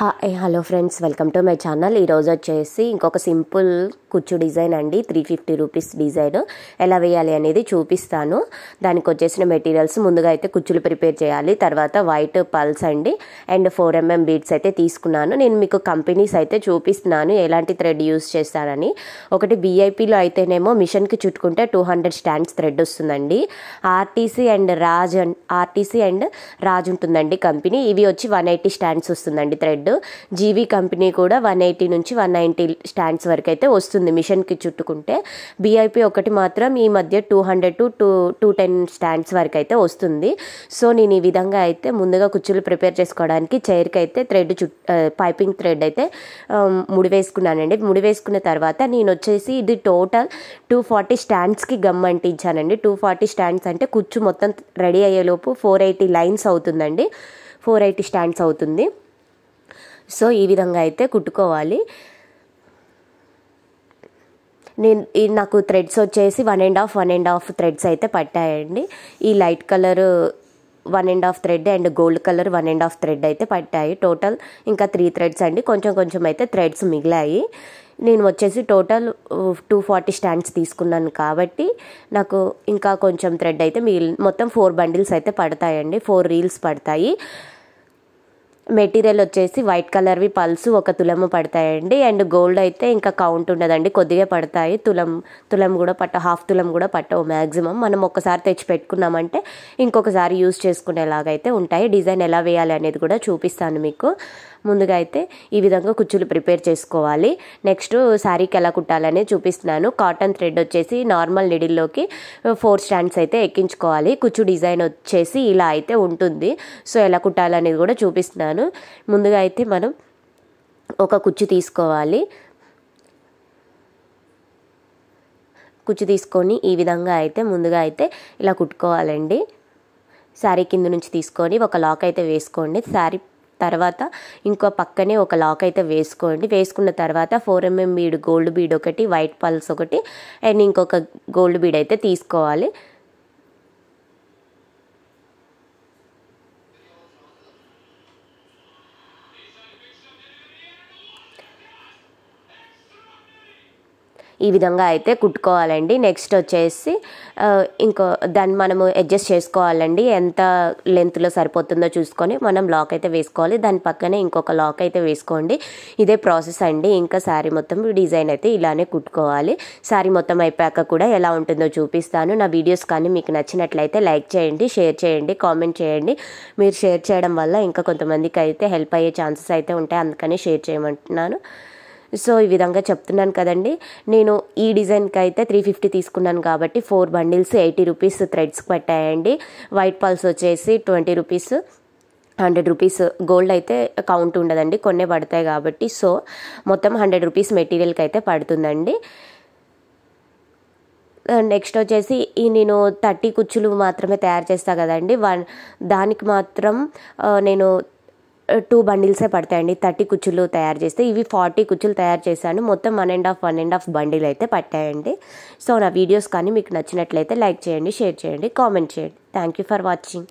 Hello friends, welcome to my channel. ఈరోజు వచ్చేసి ఇంకొక సింపుల్ కుచ్చు డిజైన్ అండి. 350 రూపీస్ డిజైన్ ఎలా వేయాలి అనేది చూపిస్తాను. దానికి వచ్చేసిన మెటీరియల్స్ ముందుగా అయితే కుచ్చులు ప్రిపేర్ చేయాలి. తర్వాత వైట్ పల్స్ అండి అండ్ 4mm బీడ్స్ అయితే తీసుకున్నాను. నేను మీకు కంపెనీస్ అయితే చూపిస్తున్నాను ఎలాంటి థ్రెడ్ యూస్ చేస్తానని. ఒకటి BIPలో అయితేనేమో మిషన్కి చుట్టుకుంటే 200 స్టాండ్స్ థ్రెడ్ వస్తుందండి. ఆర్టీసీ అండ్ రాజ్ ఉంటుందండి కంపెనీ. ఇవి వచ్చి 180 స్టాండ్స్ వస్తుందండి థ్రెడ్. జీవీ కంపెనీ కూడా 180 నుంచి 190 స్టాండ్స్ వరకు అయితే వస్తుంది మిషన్కి చుట్టుకుంటే. BIP ఒకటి మాత్రం ఈ మధ్య 200 to 210 స్టాండ్స్ వరకు అయితే వస్తుంది. సో నేను ఈ విధంగా అయితే ముందుగా కుచ్చులు ప్రిపేర్ చేసుకోవడానికి చైర్కి అయితే పైపింగ్ థ్రెడ్ అయితే ముడి వేసుకున్నానండి. ముడి వేసుకున్న తర్వాత నేను వచ్చేసి ఇది టోటల్ 240 స్టాండ్స్కి గమ్ అంటించానండి. 240 స్టాండ్స్ అంటే కుచ్చు మొత్తం రెడీ అయ్యేలోపు 480 లైన్స్ అవుతుందండి. 480 స్టాండ్స్ అవుతుంది. సో ఈ విధంగా అయితే కుట్టుకోవాలి. నాకు థ్రెడ్స్ వచ్చేసి 1.5 థ్రెడ్స్ అయితే పట్టాయండి. ఈ light colour 1.5 thread and gold colour 1.5 thread అయితే పట్టాయి. టోటల్ ఇంకా 3 థ్రెడ్స్ అండి. కొంచెం అయితే థ్రెడ్స్ మిగిలాయి. నేను వచ్చేసి టోటల్ 240 స్టాండ్స్ తీసుకున్నాను కాబట్టి నాకు ఇంకా కొంచెం థ్రెడ్ అయితే మొత్తం 4 బండిల్స్ అయితే పడతాయండి. 4 రీల్స్ పడతాయి. మెటీరియల్ వచ్చేసి వైట్ కలర్వి పల్స్ 1 తులము పడతాయండి. అండ్ గోల్డ్ అయితే ఇంకా కౌంట్ ఉండదండి, కొద్దిగా పడతాయి. తులం కూడా హాఫ్ తులం కూడా పట్టవు మ్యాక్సిమం. మనం ఒక్కసారి తెచ్చి పెట్టుకున్నామంటే ఇంకొకసారి యూజ్ చేసుకునేలాగైతే ఉంటాయి. డిజైన్ ఎలా వేయాలి అనేది కూడా చూపిస్తాను మీకు. ముందుగా అయితే ఈ విధంగా కుచ్చులు ప్రిపేర్ చేసుకోవాలి. నెక్స్ట్ శారీకి ఎలా కుట్టాలనేది చూపిస్తున్నాను. కాటన్ థ్రెడ్ వచ్చేసి నార్మల్ నిడిల్లోకి 4 స్టాండ్స్ అయితే ఎక్కించుకోవాలి. కుచ్చు డిజైన్ వచ్చేసి ఇలా అయితే ఉంటుంది. సో ఎలా కుట్టాలనేది కూడా చూపిస్తున్నాను. ముందుగా అయితే మనం ఒక కుచ్చు తీసుకోవాలి. కుచ్చు తీసుకొని ఈ విధంగా అయితే ముందుగా అయితే ఇలా కుట్టుకోవాలండి. శారీ కింద నుంచి తీసుకొని ఒక లాక్ అయితే వేసుకోండి. శారీ తర్వాత ఇంకో పక్కనే ఒక లాక్ అయితే వేసుకోండి. వేసుకున్న తర్వాత 4mm బీడ్ గోల్డ్ బీడ్ ఒకటి, వైట్ పల్స్ ఒకటి అండ్ ఇంకొక గోల్డ్ బీడ్ అయితే తీసుకోవాలి. ఈ విధంగా అయితే కుట్టుకోవాలండి. నెక్స్ట్ వచ్చేసి దాన్ని మనము అడ్జస్ట్ చేసుకోవాలండి. ఎంత లెంత్లో సరిపోతుందో చూసుకొని మనం లాక్ అయితే వేసుకోవాలి. దాని పక్కనే ఇంకొక లాక్ అయితే వేసుకోండి. ఇదే ప్రాసెస్ అండి. ఇంకా శారీ మొత్తం డిజైన్ అయితే ఇలానే కుట్టుకోవాలి. శారీ మొత్తం అయిపోయాక కూడా ఎలా ఉంటుందో చూపిస్తాను. నా వీడియోస్ కానీ మీకు నచ్చినట్లయితే లైక్ చేయండి, షేర్ చేయండి, కామెంట్ చేయండి. మీరు షేర్ చేయడం వల్ల ఇంకా కొంతమందికి అయితే హెల్ప్ అయ్యే ఛాన్సెస్ అయితే ఉంటాయి, అందుకని షేర్ చేయమంటున్నాను. సో ఈ విధంగా చెప్తున్నాను కదండి. నేను ఈ డిజైన్కి అయితే 350 తీసుకున్నాను కాబట్టి 4 బండిల్స్ 80 రూపీస్ థ్రెడ్స్కి పట్టాయండి. వైట్ పల్స్ వచ్చేసి 20 రూపీస్, 100 రూపీస్. గోల్డ్ అయితే కౌంట్ ఉండదండి, కొన్నే పడతాయి కాబట్టి. సో మొత్తం 100 రూపీస్ మెటీరియల్కి అయితే పడుతుందండి. నెక్స్ట్ వచ్చేసి నేను 30 కుచ్చులు మాత్రమే తయారు చేస్తాను కదండి. దానికి మాత్రం నేను 2 బండిల్సే పడతాయండి 30 కుచ్చులు తయారు చేస్తే. ఇవి 40 కుచ్చులు తయారు చేశాను. మొత్తం 1.5 బండిల్ అయితే పట్టాయండి. సో నా వీడియోస్ కానీ మీకు నచ్చినట్లయితే లైక్ చేయండి, షేర్ చేయండి, కామెంట్ చేయండి. Thank you for watching.